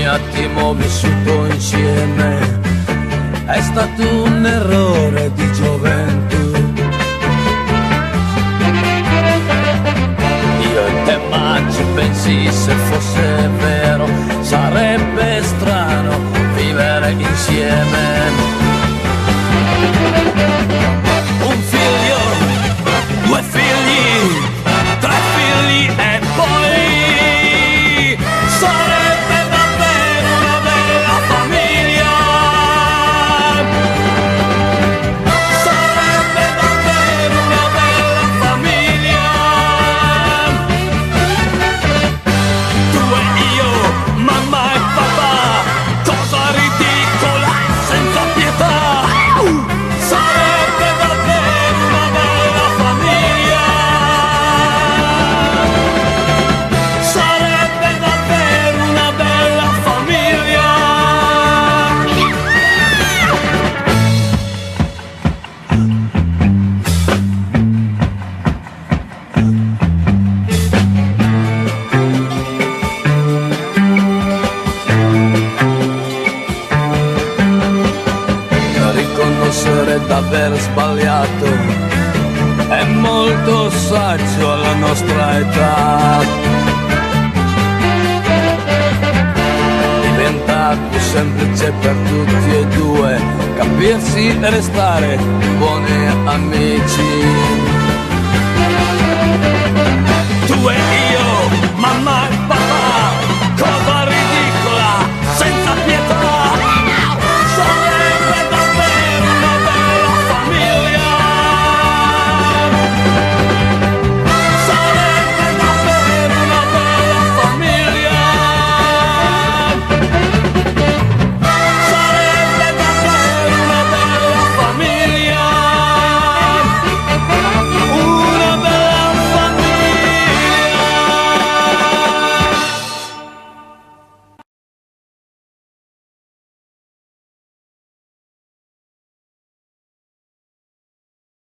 attimo vissuto insieme è stato un errore di gioventù. Io e te, ma ci pensi, se fosse vero sarebbe strano vivere insieme. Un figlio, due figli, tre figli e poi sarebbe davvero una bella famiglia. Sarebbe davvero una bella famiglia. Tu e io, mamma e papà, cosa ridicola e senza pietà. Sarebbe davvero una bella famiglia. Sarebbe davvero una bella famiglia. Riconoscere d'aver sbagliato è molto saggio alla nostra età. Diventa più semplice per tutti e due capirsi e restare buoni amici. Tu e io, mamma